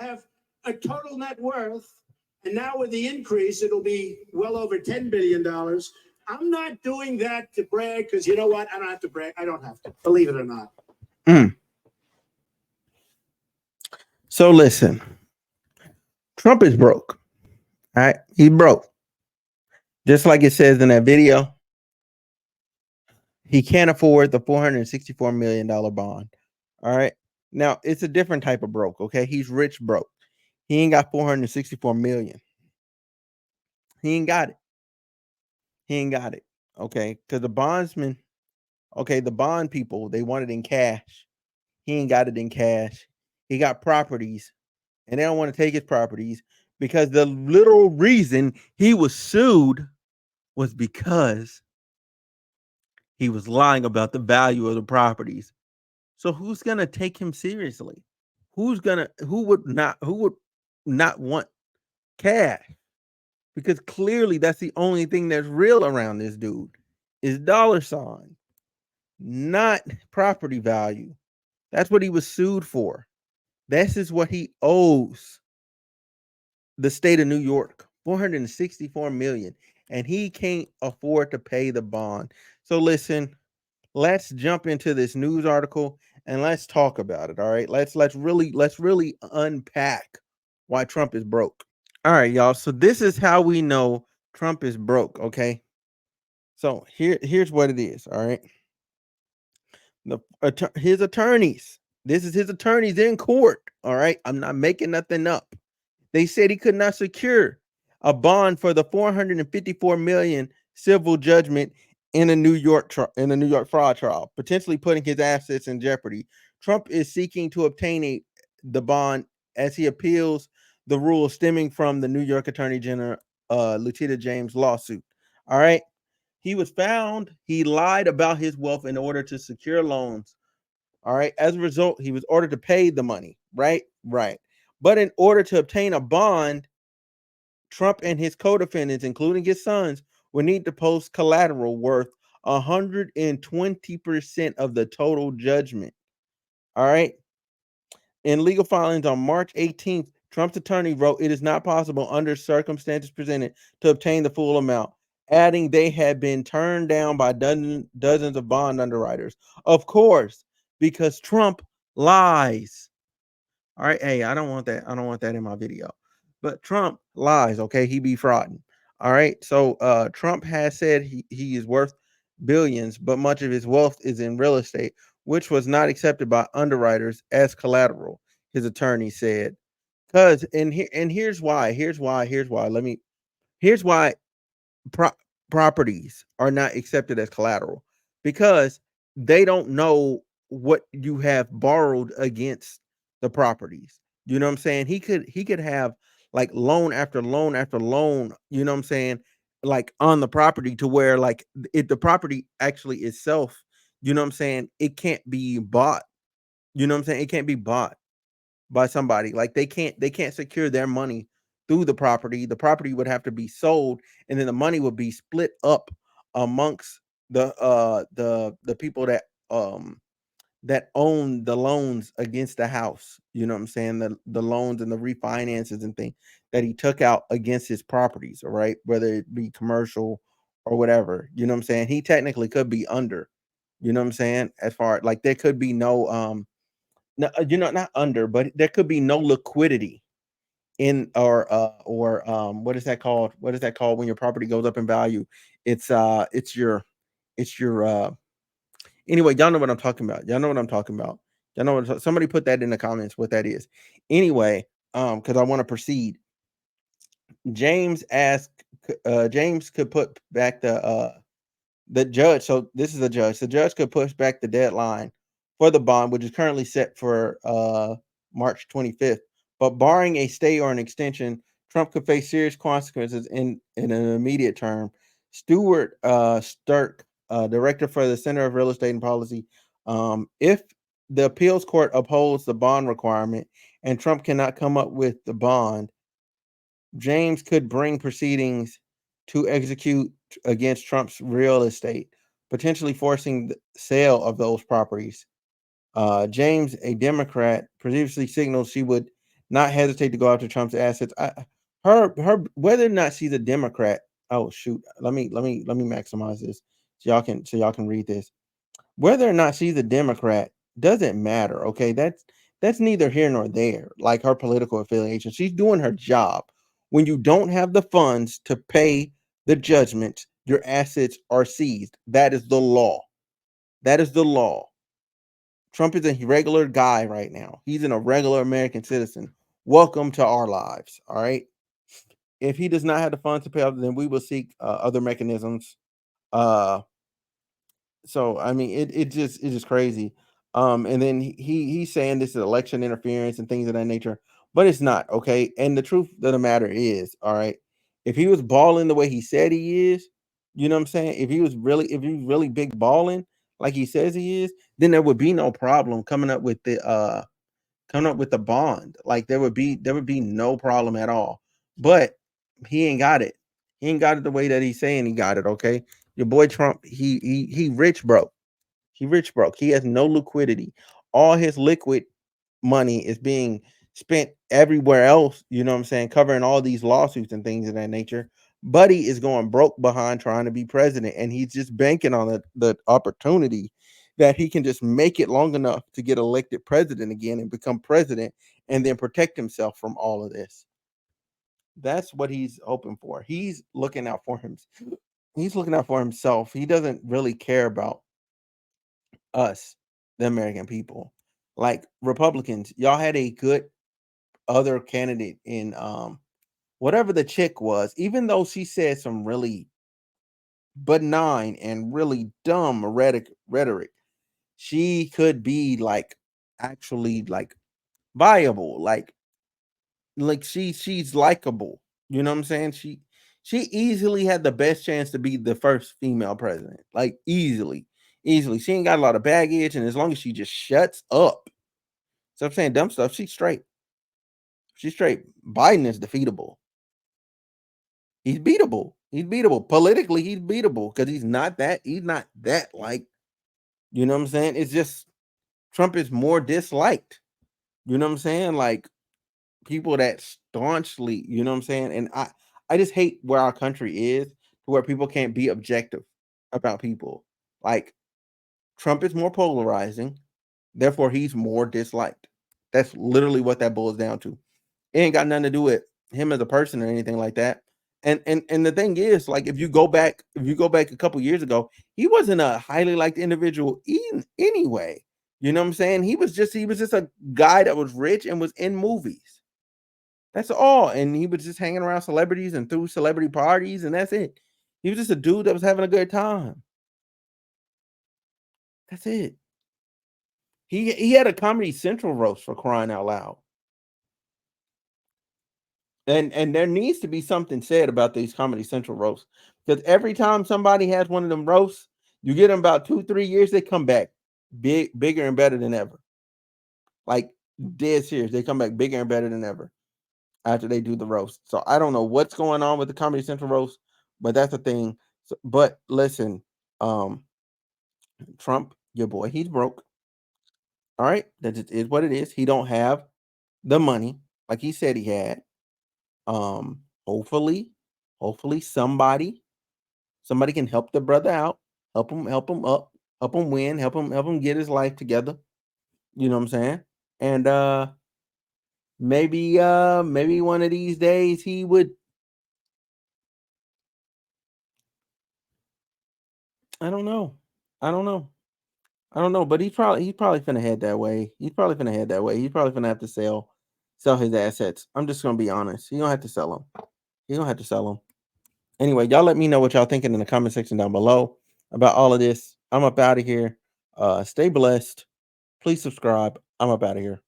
have a total net worth, and now with the increase, it'll be well over $10 billion. I'm not doing that to brag, because you know what? I don't have to brag. I don't have to, believe it or not. So listen, Trump is broke. All right, he's broke. Just like it says in that video, he can't afford the $464 million bond. All right. Now it's a different type of broke. Okay. He's rich broke. He ain't got 464 million. He ain't got it. He ain't got it. Okay. Because the bondsman, okay, the bond people, they want it in cash. He ain't got it in cash. He got properties, and they don't want to take his properties because the literal reason he was sued was because he was lying about the value of the properties. So who's gonna take him seriously? Who would not want cash? Because clearly that's the only thing that's real around this dude is dollar sign, not property value. That's what he was sued for. This is what he owes the state of New York, 464 million, and he can't afford to pay the bond. So listen, let's jump into this news article and let's talk about it. All right. Let's really unpack why Trump is broke. All right, y'all. So this is how we know Trump is broke. Okay. So here's what it is. All right. His attorneys. This is his attorneys in court. All right. I'm not making nothing up. They said he could not secure a bond for the 454 million civil judgment in a New York fraud trial, potentially putting his assets in jeopardy. Trump is seeking to obtain the bond as he appeals the rule stemming from the New York Attorney General Letitia James lawsuit. All right. He was found he lied about his wealth in order to secure loans. All right. As a result, he was ordered to pay the money. Right. Right. But in order to obtain a bond, Trump and his co-defendants, including his sons, will need to post collateral worth 120% of the total judgment. All right. In legal filings on March 18th, Trump's attorney wrote it is not possible under circumstances presented to obtain the full amount, adding they had been turned down by dozens of bond underwriters. Of course, because Trump lies. All right. Hey, I don't want that. I don't want that in my video. But Trump lies. Okay. He be frauding. All right. So Trump has said he is worth billions, but much of his wealth is in real estate, which was not accepted by underwriters as collateral, his attorney said. Because here's why. Here's why pro- properties are not accepted as collateral, because they don't know what you have borrowed against the properties. You know what I'm saying? He could have like loan after loan after loan, you know what I'm saying, like on the property to where like if the property actually itself, you know what I'm saying, it can't be bought. You know what I'm saying? It can't be bought by somebody. Like they can't secure their money through the property. The property would have to be sold, and then the money would be split up amongst the people that own the loans against the house. You know what I'm saying? The loans and the refinances and things that he took out against his properties, all right, whether it be commercial or whatever. You know what I'm saying? He technically could be under, you know what I'm saying? As far like there could be no, not under, but there could be no liquidity in or what is that called? What is that called when your property goes up in value? It's your anyway, y'all know what I'm talking about. Y'all know what I'm talking about. Y'all know what somebody put that in the comments what that is. Anyway, because I want to proceed. James asked James could put back the judge. So this is the judge. The judge could push back the deadline for the bond, which is currently set for March 25th. But barring a stay or an extension, Trump could face serious consequences in an immediate term. Stuart Sturck, director for the Center of Real Estate and Policy, if the appeals court upholds the bond requirement and Trump cannot come up with the bond, James could bring proceedings to execute against Trump's real estate, potentially forcing the sale of those properties. James, a Democrat, previously signaled she would not hesitate to go after Trump's assets. Her whether or not she's a Democrat. Oh shoot, let me maximize this so y'all can read this. Whether or not she's a Democrat doesn't matter. Okay, that's neither here nor there. Like her political affiliation, she's doing her job. When you don't have the funds to pay the judgment, your assets are seized. That is the law. That is the law. Trump is a regular guy right now. He's a regular American citizen. Welcome to our lives. All right. If he does not have the funds to pay off, then we will seek other mechanisms. Uh, so I mean, it's just crazy. And then he's saying this is election interference and things of that nature, but it's not okay. And the truth of the matter is, all right, if he was balling the way he said he is, you know what I'm saying? If he's really big balling like he says he is, then there would be no problem coming up with the bond. Like there would be no problem at all. But he ain't got it. He ain't got it the way that he's saying he got it. Okay, your boy Trump, he rich broke. He rich broke. He has no liquidity. All his liquid money is being spent everywhere else, you know what I'm saying, covering all these lawsuits and things of that nature. Buddy is going broke behind trying to be president, and he's just banking on the opportunity that he can just make it long enough to get elected president again and become president and then protect himself from all of this. That's what he's hoping for. He's looking out for him. He's looking out for himself. He doesn't really care about us, the American people. Like Republicans, y'all had a good other candidate in whatever the chick was, even though she said some really benign and really dumb rhetoric, she could be like actually like viable, like she's likable. You know what I'm saying? She easily had the best chance to be the first female president. Like easily. Easily. She ain't got a lot of baggage, and as long as she just shuts up, so I'm saying dumb stuff, she's straight. She's straight. Biden is defeatable. He's beatable. He's beatable. Politically, he's beatable because he's not that like, you know what I'm saying? It's just Trump is more disliked. You know what I'm saying? Like people that staunchly, you know what I'm saying? And I just hate where our country is to where people can't be objective about people. Like Trump is more polarizing, therefore he's more disliked. That's literally what that boils down to. It ain't got nothing to do with him as a person or anything like that. And the thing is, like if you go back a couple years ago, he wasn't a highly liked individual anyway. You know what I'm saying? He was just a guy that was rich and was in movies. That's all. And he was just hanging around celebrities and through celebrity parties, and that's it. He was just a dude that was having a good time. That's it. He had a Comedy Central roast for crying out loud. And there needs to be something said about these Comedy Central roasts because every time somebody has one of them roasts, you get them about 2-3 years, they come back bigger and better than ever. Like dead serious, they come back bigger and better than ever after they do the roast. So I don't know what's going on with the Comedy Central roast, but that's the thing. So, but listen, um, Trump, your boy, he's broke. All right, that just is what it is. He don't have the money like he said he had. Hopefully, somebody can help the brother out, help him up, help him win, help him get his life together. You know what I'm saying? And maybe one of these days he would. I don't know. I don't know. I don't know. But he's probably finna head that way. He's probably finna head that way. He's probably finna have to sell his assets. I'm just gonna be honest. He gonna have to sell them. He gonna have to sell them. Anyway, y'all let me know what y'all thinking in the comment section down below about all of this. I'm up out of here. Stay blessed. Please subscribe. I'm up out of here.